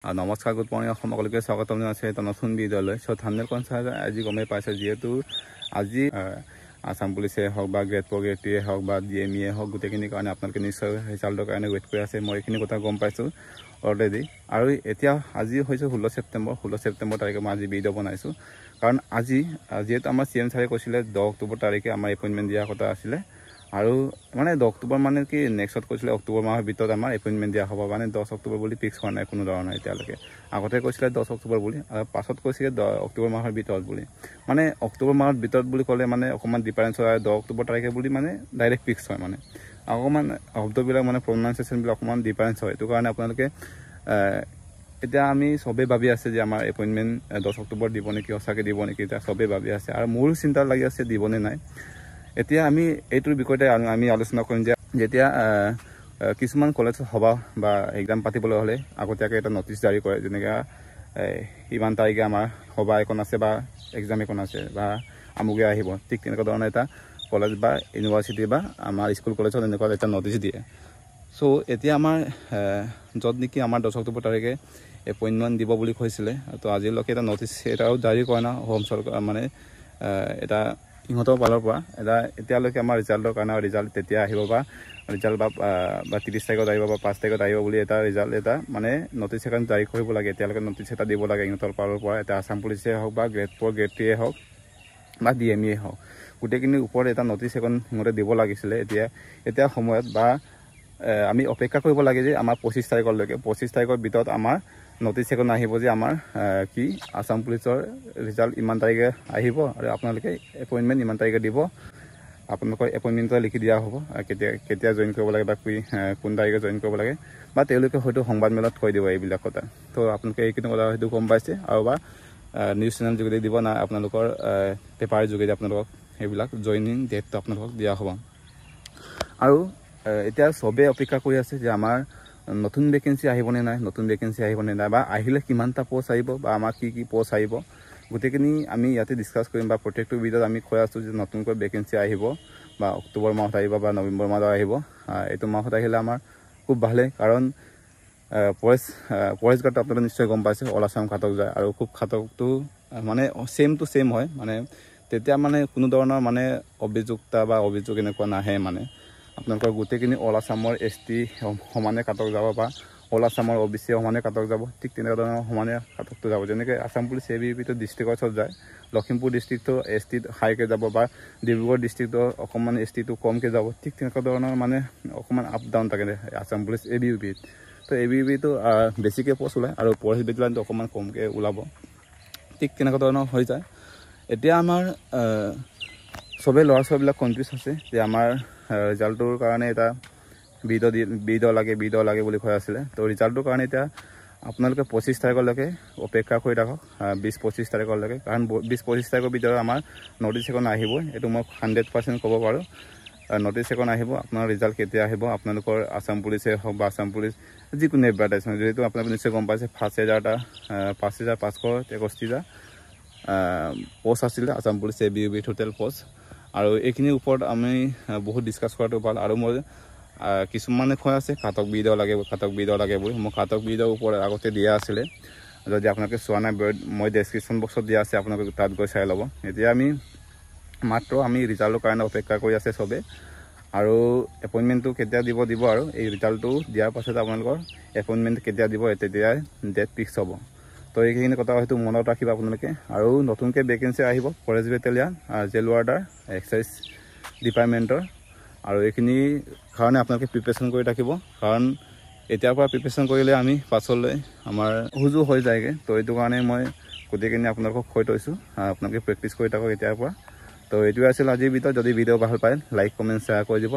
নমস্কাৰ, good morning সকলোকে স্বাগতম জনাইছোঁ এটা নতুন ভিডিঅ'লৈ। চ' থাম্বনেইলখন চাই আজি গমেই পাইছে, যিহেতু আজি আসাম পুলিচে হওক বা গ্ৰেড 4 গ্ৰেড 3 হওক বা DME হওক, গোটেইখিনিৰ কাৰণে আপোনালোকে নিশ্চয় ৰিজাল্টৰ কাৰণে ৱেইট কৰি আছে। মই এইখিনি কথা গম পাইছোঁ অলৰেডি। আৰু এতিয়া আজি হৈছে 16 ছেপ্টেম্বৰ তাৰিখে মই আজি ভিডিঅ' বনাইছোঁ। কাৰণ আজি যিহেতু আমাৰ CM ছাৰে কৈছিলে 10 অক্টোবৰ তাৰিখে আমাৰ এপইণ্টমেণ্ট দিয়াৰ কথা আছিলে। আৰু মানে 10 অক্টোবৰ মানে কি নেক্সট কৈছিলে অক্টোবৰ মাহৰ ভিতৰত আমাৰ এপইণ্টমেণ্ট দিয়া হ'ব। মানে 10 অক্টোবৰ বুলি ফিক্স হোৱা নাই কোনো ধৰণৰ এতিয়ালৈকে। আগতে কৈছিলে 10 অক্টোবৰ বুলি, আৰু পাছত কৈছিলে 10 অক্টোবৰ মাহৰ ভিতৰত বুলি। মানে অক্টোবৰ মাহৰ ভিতৰত বুলি ক'লে মানে অকণমান ডিফাৰেঞ্চ হয়, 10 অক্টোবৰ তাৰিখে বুলি মানে ডাইৰেক্ট ফিক্স হয়। মানে অকণমান শব্দবিলাক মানে প্ৰনাউন্সিয়েশ্যনবিলাক অকণমান ডিফাৰেঞ্চ হয়। সেইটো কাৰণে আপোনালোকে এতিয়া আমি চবেই ভাবি আছে যে আমাৰ এপইণ্টমেণ্ট 10 অক্টোবৰ দিব নেকি, সঁচাকৈ দিব নেকি, এতিয়া চবেই ভাবি আছে। আৰু মোৰো চিন্তা লাগি আছে দিবনে নাই। এতিয়া আমি এইটোৰ বিষয়তে আমি আলোচনা কৰিম যে যেতিয়া কিছুমান কলেজত সভা বা এক্সাম পাতিবলৈ হ'লে আগতীয়াকৈ এটা নটিচ জাৰি কৰে, যেনেকৈ ইমান তাৰিখে আমাৰ সভা এখন আছে বা এক্সাম এখন আছে বা আমুকে আহিব, ঠিক তেনেকুৱা ধৰণৰ এটা কলেজ বা ইউনিভাৰ্চিটি বা আমাৰ স্কুল কলেজত এনেকুৱা এটা নটিচ দিয়ে। চ' এতিয়া আমাৰ য'ত নেকি আমাৰ 10 অক্টোবৰ তাৰিখে এপইণ্টমেণ্ট দিব বুলি কৈছিলে, তো আজিলৈকে এটা নটিচ এটাও জাৰি কৰা নাই হোম চৰকাৰ, মানে এটা সিহঁতৰ ফালৰ পৰা এতিয়ালৈকে আমাৰ ৰিজাল্টৰ কাৰণে ৰিজাল্ট তেতিয়া আহিব বা ৰিজাল্ট বা 30 তাৰিখত আহিব বা 5 তাৰিখত আহিব বুলি এটা ৰিজাল্ট এটা মানে নটিচ এখন জাৰি কৰিব লাগে। এতিয়ালৈকে নটিচ এটা দিব লাগে সিহঁতৰ ফালৰ পৰা, এটা আসাম পুলিচে হওক বা গ্ৰেড 4 গ্ৰেড 3 হওক বা DME হওক, গোটেইখিনিৰ ওপৰত এটা নটিচ এখন সিহঁতে দিব লাগিছিলে এতিয়া সময়ত। বা আমি অপেক্ষা কৰিব লাগে যে আমাৰ 25 তাৰিখলৈকে, 25 তাৰিখৰ ভিতৰত আমাৰ নটিচ এখন আহিব যে আমাৰ কি আসাম পুলিচৰ ৰিজাল্ট ইমান তাৰিখে আহিব আৰু আপোনালোকে এপইণ্টমেণ্ট ইমান তাৰিখে দিব। আপোনালোকৰ এপইণ্টমেণ্টটো লিখি দিয়া হ'ব, কেতিয়া জইন কৰিব লাগে বা কোন তাৰিখে জইন কৰিব লাগে, বা তেওঁলোকে হয়তো সংবাদমেলত কৈ দিব এইবিলাক কথা। তো আপোনালোকে এইখিনি কথা হয়তো গম পাইছে, আৰু বা নিউজ চেনেল যোগেদি দিব না আপোনালোকৰ পেপাৰ যোগেদি আপোনালোকক সেইবিলাক জইনিং ডেটটো আপোনালোকক দিয়া হ'ব। আৰু এতিয়া চবেই অপেক্ষা কৰি আছে যে আমাৰ নতুন ভেকেঞ্চি আহিবনে নাই, নতুন ভেকেঞ্চি আহিবনে নাই, বা আহিলে কিমানটা পষ্ট আহিব বা আমাৰ কি কি পষ্ট আহিব, গোটেইখিনি আমি ইয়াতে ডিছকাছ কৰিম। বা প্ৰত্যেকটো ভিডিঅ'ত আমি কৈ আছোঁ যে নতুনকৈ ভেকেঞ্চি আহিব বা অক্টোবৰ মাহত আহিব বা নৱেম্বৰ মাহত আহিব। এইটো মাহত আহিলে আমাৰ খুব ভালেই, কাৰণ ফৰেষ্ট গাৰ্ডটো আপোনালোকে নিশ্চয় গম পাইছে, অল আছাম ঘাতক যায়, আৰু খুব ঘাতকটো মানে ছেম টু ছেম হয়। মানে তেতিয়া মানে কোনো ধৰণৰ মানে অভিযোগ এনেকুৱা নাহে। মানে আপোনালোকৰ গোটেইখিনি অল আছামৰ ST সমানে কাটক যাব বা অল আছামৰ OBC সমানে কাটক যাব, ঠিক তেনেকুৱা ধৰণৰ সমানে কাটকটো যাব। যেনেকৈ আসাম পুলিচ ABPটো ডিষ্ট্ৰিক্টত যায়, লখিমপুৰ ডিষ্ট্ৰিক্টটো ST হাইকৈ যাব বা ডিব্ৰুগড় ডিষ্ট্ৰিক্টৰ অকণমান STটো কমকৈ যাব, ঠিক তেনেকুৱা ধৰণৰ মানে অকণমান আপ ডাউন থাকে আসাম পুলিচ ABPত। তো ABPটো বেছিকৈ পষ্ট ওলায় আৰু ফৰেষ্ট বেটেলিয়নটো অকণমান কমকৈ ওলাব, ঠিক তেনেকুৱা ধৰণৰ হৈ যায়। এতিয়া আমাৰ চবেই ল'ৰা ছোৱালীবিলাক কনফিউজ আছে যে আমাৰ ৰিজাল্টটোৰ কাৰণে এটা ভিডিঅ' লাগে বুলি কৈ আছিলে। তো ৰিজাল্টটোৰ কাৰণে এতিয়া আপোনালোকে 25 তাৰিখলৈকে অপেক্ষা কৰি থাকক, 20-25 তাৰিখলৈকে, কাৰণ 20-25 তাৰিখৰ ভিতৰত আমাৰ নটিচ এখন আহিবই। এইটো মই 100% ক'ব পাৰোঁ, নটিচ এখন আহিব। আপোনাৰ ৰিজাল্ট কেতিয়া আহিব, আপোনালোকৰ আসাম পুলিচে হওক বা আসাম পুলিচ যিকোনো এডভাৰটাইজমেণ্ট, যিহেতু আপোনালোকে নিশ্চয় গম পাইছে 5,563টা পষ্ট আছিলে Assam police ABP total post. আৰু এইখিনিৰ ওপৰত আমি বহুত ডিছকাছ কৰাটো ভাল। আৰু মই কিছুমানে কৈ আছে ঘাতক ভিডিঅ' লাগে বুলি। মই ঘাতক ভিডিঅ'ৰ ওপৰত আগতে দিয়া আছিলে, যদি আপোনালোকে চোৱা নাই মই ডেছক্ৰিপশ্যন বক্সত দিয়া আছে, আপোনালোকে তাত গৈ চাই ল'ব। এতিয়া আমি ৰিজাল্টৰ কাৰণে অপেক্ষা কৰি আছে চবেই, আৰু এপইণ্টমেণ্টটো কেতিয়া দিব আৰু এই ৰিজাল্টটো দিয়াৰ পাছত আপোনালোকৰ এপইণ্টমেণ্ট কেতিয়া দিব তেতিয়াই ডেট ফিক্স হ'ব। তো এইখিনি কথা হয়তো মনত ৰাখিব আপোনালোকে। আৰু নতুনকৈ ভেকেঞ্চি আহিব forest battalion, jail warder, excise ডিপাৰ্টমেণ্টৰ, আৰু এইখিনি কাৰণে আপোনালোকে প্ৰিপেৰেশ্যন কৰি থাকিব। কাৰণ এতিয়াৰ পৰা প্ৰিপেৰেশ্যন কৰিলে আমি পাছলৈ আমাৰ সুযোগ হৈ যায়গৈ। তো এইটো কাৰণে মই গোটেইখিনি আপোনালোকক কৈ থৈছোঁ, আপোনালোকে প্ৰেক্টিচ কৰি থাকক এতিয়াৰ পৰা। তো এইটোৱে আছিল আজিৰ ভিডিঅ'। যদি ভিডিঅ' ভাল পায় লাইক কমেণ্ট শ্বেয়াৰ কৰি দিব।